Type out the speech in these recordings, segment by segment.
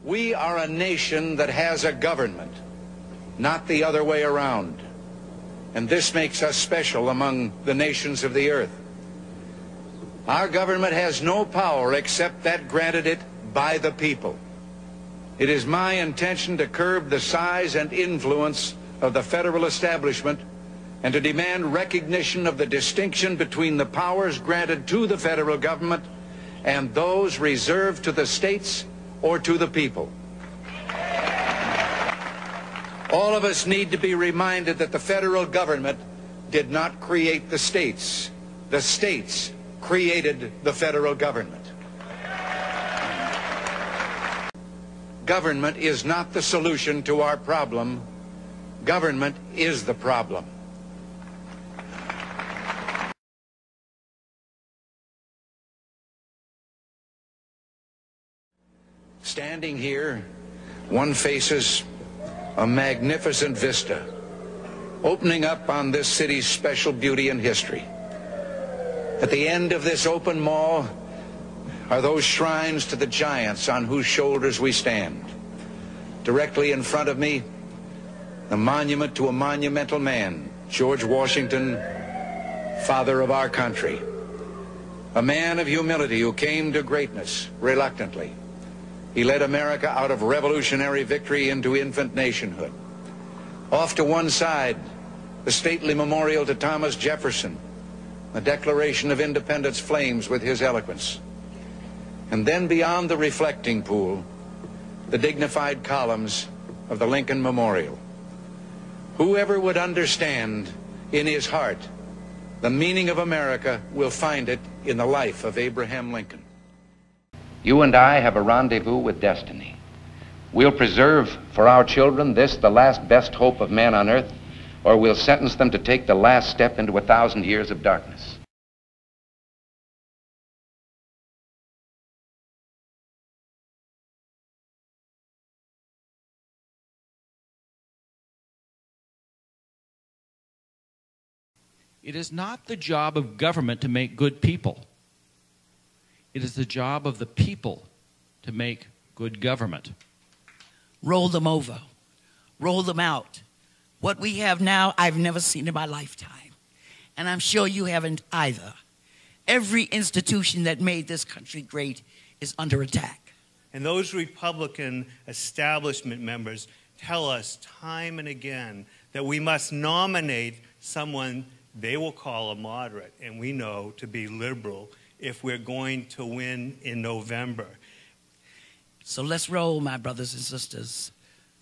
We are a nation that has a government, not the other way around. And this makes us special among the nations of the earth. Our government has no power except that granted it by the people. It is my intention to curb the size and influence of the federal establishment and to demand recognition of the distinction between the powers granted to the federal government and those reserved to the states or to the people. All of us need to be reminded that the federal government did not create the states. The states created the federal government. Government is not the solution to our problem. Government is the problem. Standing here, one faces a magnificent vista opening up on this city's special beauty and history. At the end of this open mall are those shrines to the giants on whose shoulders we stand. Directly in front of me, the monument to a monumental man, George Washington, father of our country. A man of humility who came to greatness reluctantly. He led America out of revolutionary victory into infant nationhood. Off to one side, the stately memorial to Thomas Jefferson. The Declaration of Independence flames with his eloquence. And then beyond the reflecting pool, the dignified columns of the Lincoln Memorial. Whoever would understand in his heart the meaning of America will find it in the life of Abraham Lincoln. You and I have a rendezvous with destiny. We'll preserve for our children this, the last best hope of man on earth, or we'll sentence them to take the last step into 1,000 years of darkness. It is not the job of government to make good people. It is the job of the people to make good government. Roll them over. Roll them out. What we have now, I've never seen in my lifetime. And I'm sure you haven't either. Every institution that made this country great is under attack. And those Republican establishment members tell us time and again that we must nominate someone they will call a moderate, and we know to be liberal, if we're going to win in November. So let's roll, my brothers and sisters.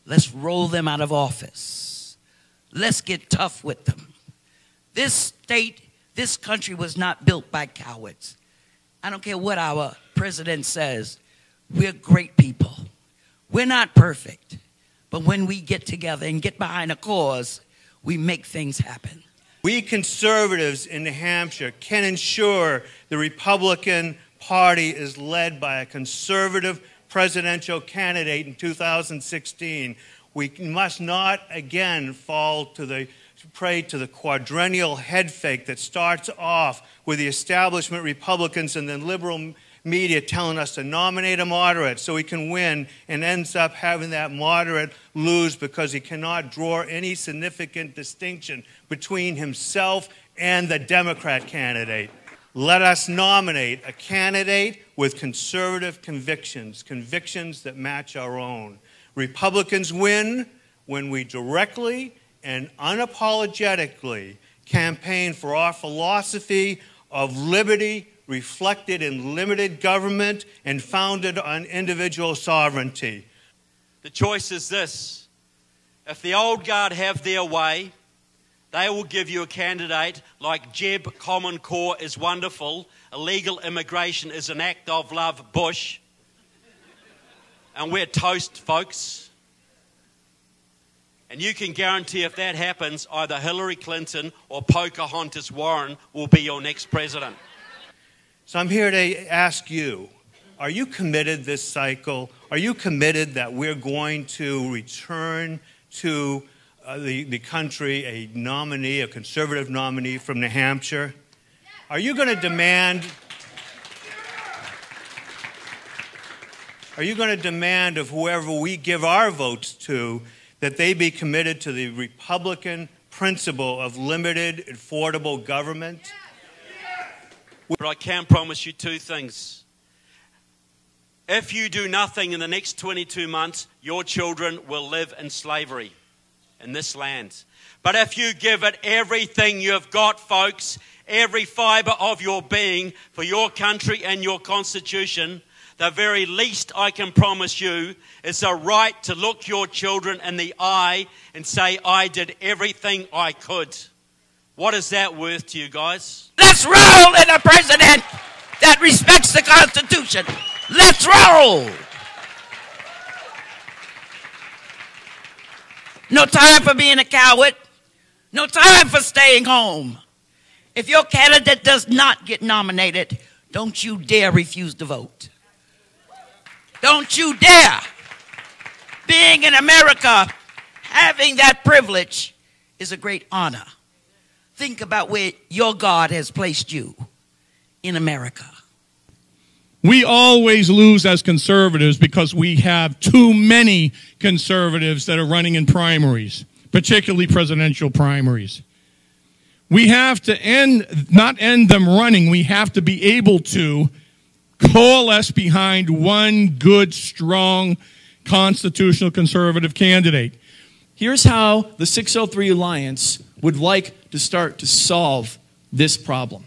Let's roll them out of office. Let's get tough with them. This state, this country was not built by cowards. I don't care what our president says. We're great people. We're not perfect. But when we get together and get behind a cause, we make things happen. We conservatives in New Hampshire can ensure the Republican Party is led by a conservative presidential candidate in 2016. We must not again fall to the prey to the quadrennial head fake that starts off with the establishment Republicans and then liberal media telling us to nominate a moderate so he can win, and ends up having that moderate lose because he cannot draw any significant distinction between himself and the Democrat candidate. Let us nominate a candidate with conservative convictions, convictions that match our own. Republicans win when we directly and unapologetically campaign for our philosophy of liberty reflected in limited government and founded on individual sovereignty. The choice is this. If the old guard have their way, they will give you a candidate like Jeb Common Core is wonderful, illegal immigration is an act of love, Bush, and we're toast, folks. And you can guarantee if that happens, either Hillary Clinton or Pocahontas Warren will be your next president. So I'm here to ask you, are you committed this cycle? Are you committed that we're going to return to the country a nominee, a conservative nominee from New Hampshire? Are you going to demand Are you going to demand of whoever we give our votes to that they be committed to the Republican principle of limited, affordable government? But I can promise you two things. If you do nothing in the next 22 months, your children will live in slavery in this land. But if you give it everything you've got, folks, every fiber of your being for your country and your constitution, the very least I can promise you is the right to look your children in the eye and say, I did everything I could. What is that worth to you guys? Let's roll in a president that respects the Constitution. Let's roll. No time for being a coward. No time for staying home. If your candidate does not get nominated, don't you dare refuse to vote. Don't you dare. Being in America, having that privilege is a great honor. Think about where your God has placed you in America. We always lose as conservatives because we have too many conservatives that are running in primaries, particularly presidential primaries. We have to not end them running. We have to be able to coalesce behind one good, strong, constitutional conservative candidate. Here's how the 603 Alliance would like to start to solve this problem.